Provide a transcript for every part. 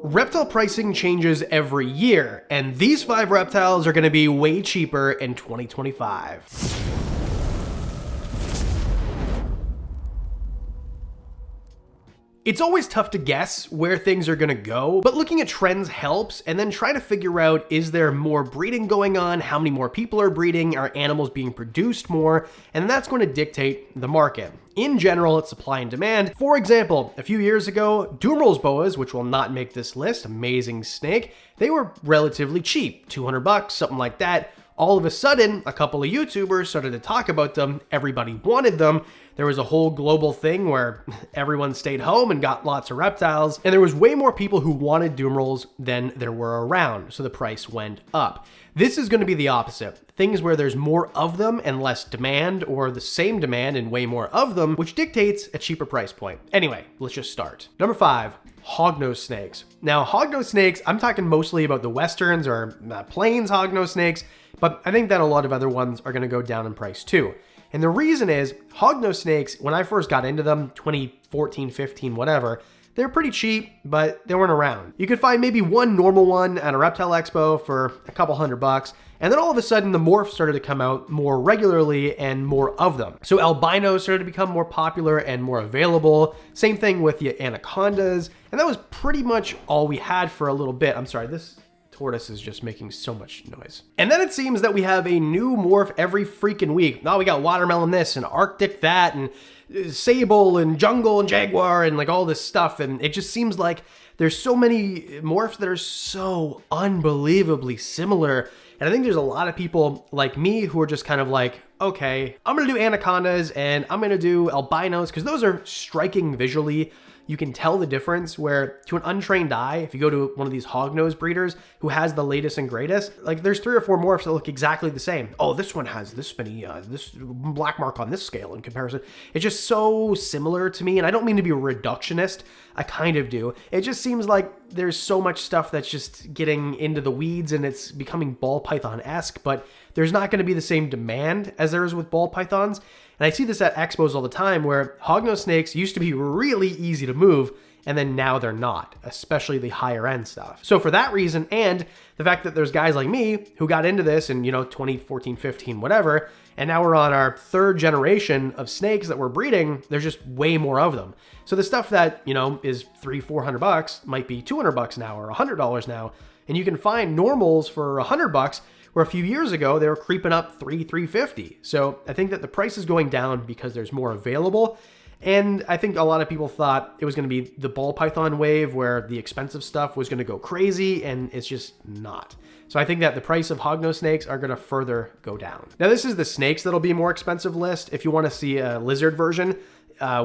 Reptile pricing changes every year, and these 5 reptiles are going to be way cheaper in 2025. It's always tough to guess where things are gonna go, but looking at trends helps, and then try to figure out, is there more breeding going on? How many more people are breeding? Are animals being produced more? And that's going to dictate the market. In general, it's supply and demand. For example, a few years ago, Dumerul's boas, which will not make this list, amazing snake, they were relatively cheap, 200 bucks, something like that. All of a sudden, a couple of YouTubers started to talk about them, everybody wanted them. There was a whole global thing where everyone stayed home and got lots of reptiles, and there was way more people who wanted Dumerals than there were around, so the price went up. This is going to be the opposite. Things where there's more of them and less demand, or the same demand and way more of them, which dictates a cheaper price point. Anyway, let's just start. Number 5, Hognose snakes. Now, Hognose snakes, I'm talking mostly about the Westerns or plains Hognose snakes, but I think that a lot of other ones are going to go down in price too. And the reason is, Hognose snakes, when I first got into them, 2014, 15, whatever, they're pretty cheap, but they weren't around. You could find maybe one normal one at a reptile expo for a couple $100, and then all of a sudden the morphs started to come out more regularly and more of them. So albinos started to become more popular and more available. Same thing with the anacondas, and that was pretty much all we had for a little bit. I'm sorry, this tortoise is just making so much noise. And then it seems that we have a new morph every freaking week. Now we got watermelon this and Arctic that and sable and jungle and jaguar and like all this stuff. And it just seems like there's so many morphs that are so unbelievably similar. And I think there's a lot of people like me who are just kind of like, okay, I'm gonna do anacondas and I'm gonna do albinos because those are striking visually. You can tell the difference where to an untrained eye, if you go to one of these hognose breeders who has the latest and greatest, like there's 3 or 4 morphs that look exactly the same. Oh, this one has this many, this black mark on this scale in comparison. It's just so similar to me. And I don't mean to be a reductionist. I kind of do. It just seems like there's so much stuff that's just getting into the weeds and it's becoming ball python-esque, but there's not going to be the same demand as there is with ball pythons. And I see this at expos all the time where hognose snakes used to be really easy to move, and then now they're not, especially the higher end stuff. So for that reason, and the fact that there's guys like me who got into this in, 2014, 15, whatever, and now we're on our 3rd generation of snakes that we're breeding, there's just way more of them. So the stuff that, is $300-400 might be $200 now or $100 now. And you can find normals for $100, where a few years ago they were creeping up $350. So I think that the price is going down because there's more available. And I think a lot of people thought it was going to be the ball python wave where the expensive stuff was going to go crazy, and it's just not. So I think that the price of hognose snakes are going to further go down. Now this is the snakes that'll be more expensive list. If you want to see a lizard version,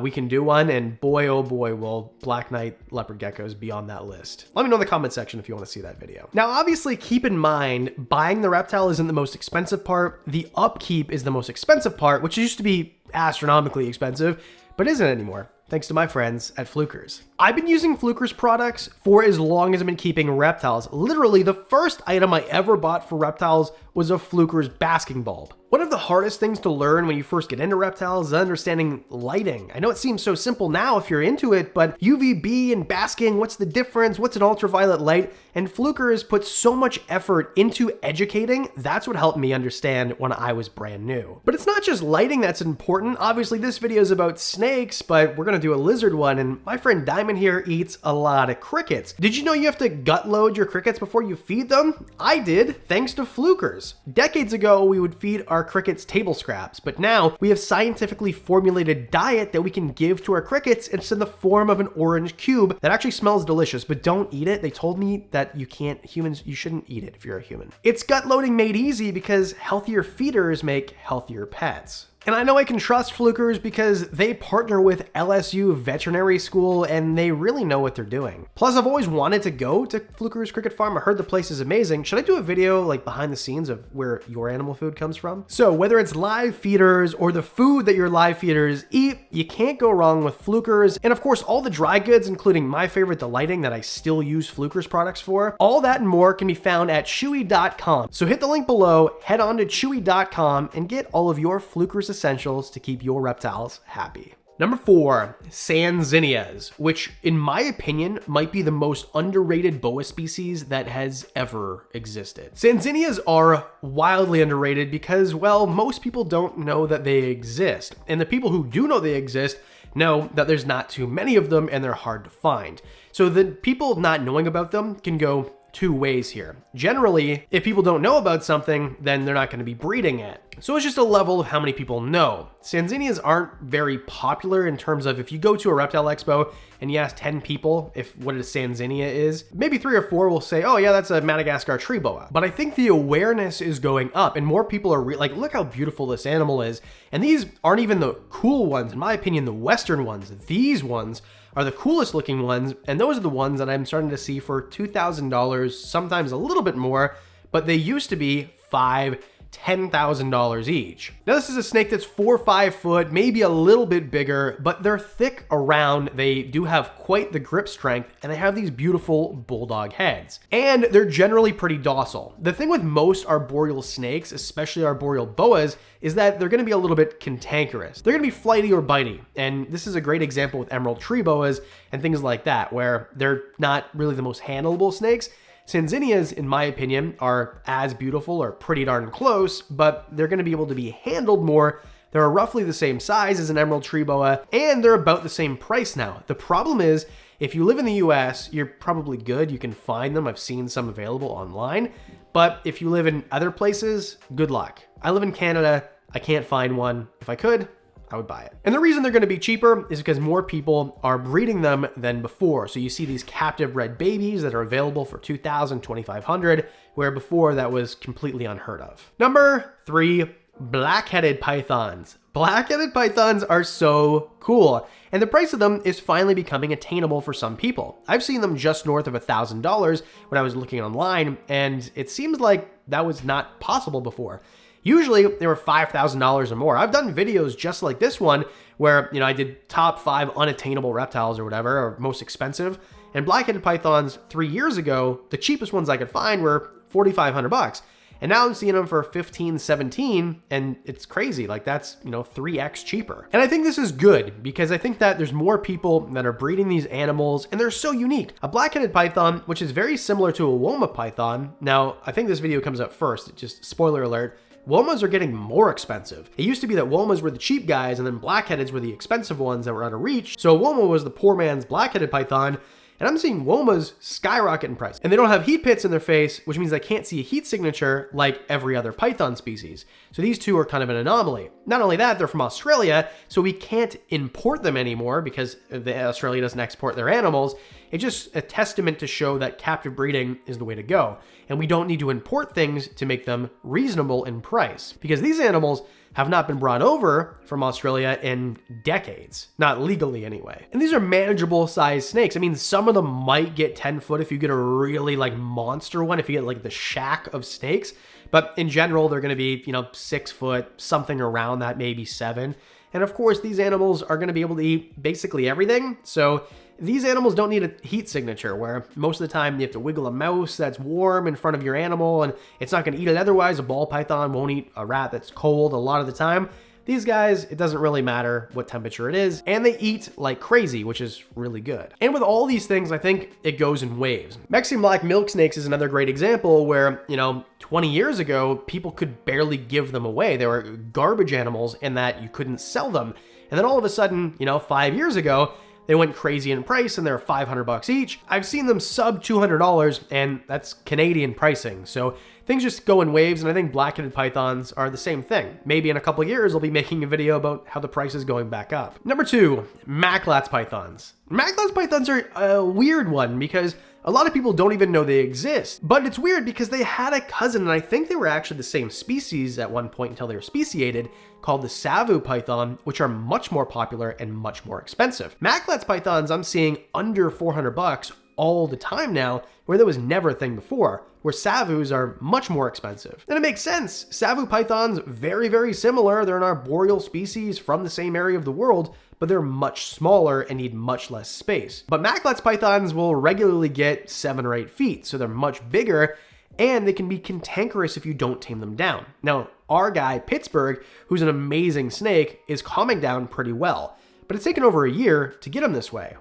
we can do one, and boy, oh boy, will black knight leopard geckos be on that list. Let me know in the comment section if you want to see that video. Now, obviously, keep in mind, buying the reptile isn't the most expensive part. The upkeep is the most expensive part, which used to be astronomically expensive, but isn't anymore, thanks to my friends at Flukers. I've been using Flukers products for as long as I've been keeping reptiles. Literally, the first item I ever bought for reptiles was a Flukers basking bulb. One of the hardest things to learn when you first get into reptiles is understanding lighting. I know it seems so simple now if you're into it, but UVB and basking, what's the difference? What's an ultraviolet light? And Flukers put so much effort into educating. That's what helped me understand when I was brand new. But it's not just lighting that's important. Obviously, this video is about snakes, but we're gonna do a lizard one, and my friend Diamond here eats a lot of crickets. Did you know you have to gut load your crickets before you feed them? I did, thanks to Flukers. Decades ago, we would feed our crickets table scraps, but now we have scientifically formulated diet that we can give to our crickets. It's in the form of an orange cube that actually smells delicious, but don't eat it. They told me that you shouldn't eat it if you're a human. It's gut loading made easy because healthier feeders make healthier pets. And I know I can trust Flukers because they partner with LSU Veterinary School and they really know what they're doing. Plus, I've always wanted to go to Flukers Cricket Farm. I heard the place is amazing. Should I do a video like behind the scenes of where your animal food comes from? So whether it's live feeders or the food that your live feeders eat, you can't go wrong with Flukers. And of course, all the dry goods, including my favorite, the lighting that I still use Flukers products for, all that and more can be found at chewy.com. So hit the link below, head on to chewy.com and get all of your Flukers essentials to keep your reptiles happy. Number 4, Sanzenas, which in my opinion might be the most underrated boa species that has ever existed. Sanzenas are wildly underrated because, well, most people don't know that they exist. And the people who do know they exist know that there's not too many of them and they're hard to find. So the people not knowing about them can go two ways here. Generally, if people don't know about something, then they're not going to be breeding it. So it's just a level of how many people know. Sanzenas aren't very popular in terms of if you go to a reptile expo and you ask 10 people if what a Sanzenia is, maybe 3 or 4 will say, oh yeah, that's a Madagascar tree boa. But I think the awareness is going up and more people are like, look how beautiful this animal is. And these aren't even the cool ones, in my opinion, the Western ones. These ones are the coolest looking ones, and those are the ones that I'm starting to see for $2,000, sometimes a little bit more, but they used to be $5,000, $10,000 each. Now this is a snake that's 4 or 5 foot, maybe a little bit bigger, but they're thick around. They do have quite the grip strength, and they have these beautiful bulldog heads. And they're generally pretty docile. The thing with most arboreal snakes, especially arboreal boas, is that they're going to be a little bit cantankerous. They're going to be flighty or bitey, and this is a great example with emerald tree boas and things like that, where they're not really the most handleable snakes. Sanzenias, in my opinion, are as beautiful or pretty darn close, but they're going to be able to be handled more. They're roughly the same size as an emerald tree boa, and they're about the same price now. The problem is, if you live in the US, you're probably good. You can find them. I've seen some available online. But if you live in other places, good luck. I live in Canada. I can't find one. If I could, I would buy it. And the reason they're going to be cheaper is because more people are breeding them than before. So you see these captive red babies that are available for $2,000, $2,500, where before that was completely unheard of. Number 3, blackheaded pythons. Blackheaded pythons are so cool, and the price of them is finally becoming attainable for some people. I've seen them just north of $1,000 when I was looking online, and it seems like that was not possible before. Usually they were $5,000 or more. I've done videos just like this one where, I did top 5 unattainable reptiles or whatever, or most expensive. And blackheaded pythons 3 years ago, the cheapest ones I could find were $4,500. And now I'm seeing them for 15, 17, and it's crazy. Like that's, 3x cheaper. And I think this is good because I think that there's more people that are breeding these animals and they're so unique. A blackheaded python, which is very similar to a Woma python. Now, I think this video comes out first, just spoiler alert. Womas are getting more expensive. It used to be that Womas were the cheap guys and then blackheadeds were the expensive ones that were out of reach. So Woma was the poor man's blackheaded python. And I'm seeing Womas skyrocket in price. And they don't have heat pits in their face, which means I can't see a heat signature like every other python species. So these two are kind of an anomaly. Not only that, they're from Australia, so we can't import them anymore because Australia doesn't export their animals. It's just a testament to show that captive breeding is the way to go. And we don't need to import things to make them reasonable in price because these animals have not been brought over from Australia in decades, not legally anyway. And these are manageable sized snakes. I mean, some of them might get 10 foot if you get a really monster one, if you get like the shack of snakes, but in general, they're gonna be, 6 foot, something around that, maybe 7. And of course, these animals are gonna be able to eat basically everything. So these animals don't need a heat signature where most of the time you have to wiggle a mouse that's warm in front of your animal and it's not going to eat it otherwise. A ball python won't eat a rat that's cold a lot of the time. These guys, it doesn't really matter what temperature it is, and they eat like crazy, which is really good. And with all these things, I think it goes in waves. Mexican black milk snakes is another great example where, 20 years ago, people could barely give them away. They were garbage animals in that you couldn't sell them. And then all of a sudden, 5 years ago, they went crazy in price and they're $500 each. I've seen them sub $200 and that's Canadian pricing. So things just go in waves, and I think blackheaded pythons are the same thing. Maybe in a couple of years, I'll be making a video about how the price is going back up. Number 2, Maass pythons. Maass pythons are a weird one because a lot of people don't even know they exist. But it's weird because they had a cousin, and I think they were actually the same species at one point until they were speciated, called the Savu python, which are much more popular and much more expensive. Maass pythons I'm seeing under $400 all the time now, where there was never a thing before, where Savus are much more expensive. And it makes sense. Savu pythons, very, very similar. They're an arboreal species from the same area of the world, but they're much smaller and need much less space. But Maass pythons will regularly get 7 or 8 feet, so they're much bigger, and they can be cantankerous if you don't tame them down. Now, our guy, Pittsburgh, who's an amazing snake, is calming down pretty well. but it's taken over a year to get them this way.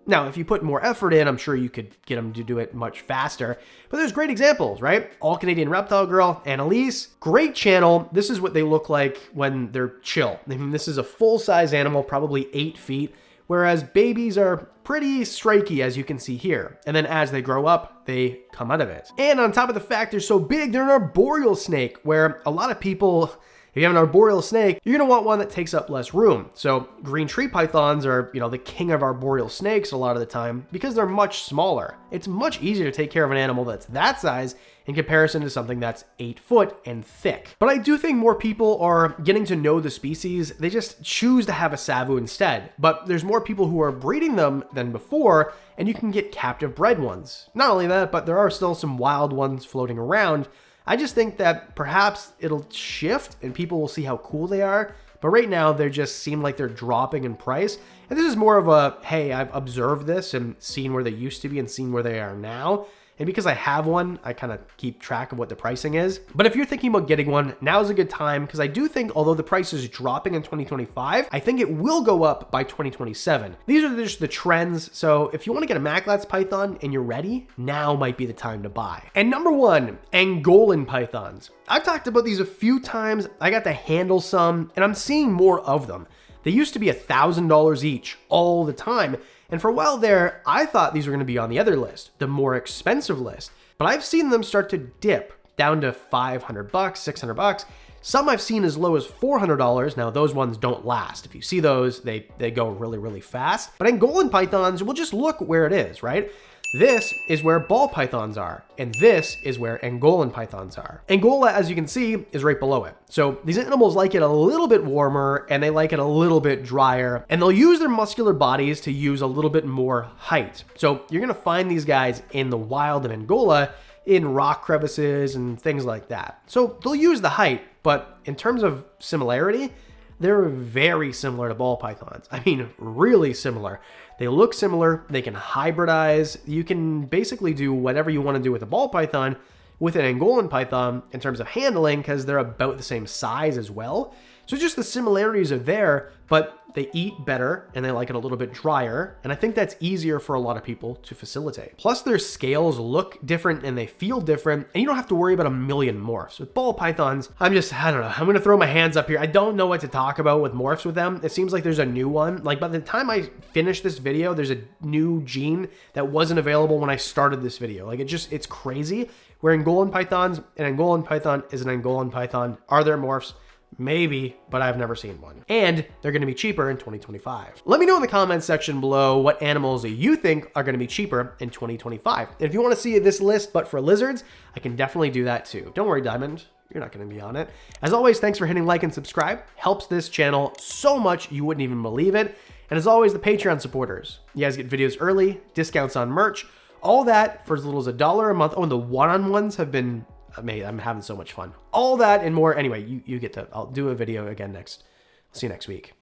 Now, if you put more effort in, I'm sure you could get them to do it much faster. But there's great examples, right? All Canadian Reptile Girl, Annalise, great channel. This is what they look like when they're chill. I mean, this is a full-size animal, probably 8 feet, whereas babies are pretty striky, as you can see here. And then as they grow up, they come out of it. And on top of the fact they're so big, they're an arboreal snake, where a lot of people, if you have an arboreal snake, you're gonna want one that takes up less room. So green tree pythons are, the king of arboreal snakes a lot of the time because they're much smaller. It's much easier to take care of an animal that's that size in comparison to something that's 8 foot and thick. But I do think more people are getting to know the species. They just choose to have a Savu instead. But there's more people who are breeding them than before, and you can get captive bred ones. Not only that, but there are still some wild ones floating around. I just think that perhaps it'll shift and people will see how cool they are. But right now, they just seem like they're dropping in price. And this is more of a, hey, I've observed this and seen where they used to be and seen where they are now. And because I have one, I kind of keep track of what the pricing is. But if you're thinking about getting one, now's a good time, because I do think although the price is dropping in 2025, I think it will go up by 2027. These are just the trends. So if you want to get a Maass Python and you're ready, now might be the time to buy. And number 1, Angolan Pythons. I've talked about these a few times. I got to handle some, and I'm seeing more of them. They used to be $1,000 each all the time. And for a while there, I thought these were going to be on the other list, the more expensive list. But I've seen them start to dip down to $500, $600. Some I've seen as low as $400. Now, those ones don't last. If you see those, they go really, really fast. But Angolan pythons, we'll just look where it is, right? This is where ball pythons are, and this is where Angolan pythons are. Angola, as you can see, is right below it. So these animals like it a little bit warmer, and they like it a little bit drier, and they'll use their muscular bodies to use a little bit more height. So you're gonna find these guys in the wild of Angola in rock crevices and things like that. So they'll use the height, but in terms of similarity, they're very similar to ball pythons. I mean, really similar. They look similar, they can hybridize. You can basically do whatever you want to do with a ball python with an Angolan python in terms of handling, because they're about the same size as well. So just the similarities are there, but they eat better and they like it a little bit drier. And I think that's easier for a lot of people to facilitate. Plus their scales look different and they feel different, and you don't have to worry about a million morphs. With ball pythons, I don't know. I'm gonna throw my hands up here. I don't know what to talk about with morphs with them. It seems like there's a new one. Like by the time I finish this video, there's a new gene that wasn't available when I started this video. Like it's crazy. Where Angolan pythons, an Angolan python is an Angolan python. Are there morphs? Maybe, but I've never seen one. And they're gonna be cheaper in 2025. Let me know in the comments section below what animals you think are gonna be cheaper in 2025. And if you wanna see this list, but for lizards, I can definitely do that too. Don't worry, Diamond, you're not gonna be on it. As always, thanks for hitting like and subscribe. Helps this channel so much you wouldn't even believe it. And as always, the Patreon supporters. You guys get videos early, discounts on merch, all that for as little as $1 a month. Oh, and the one-on-ones have been amazing. I'm having so much fun. All that and more. Anyway, you get to, I'll do a video again next. See you next week.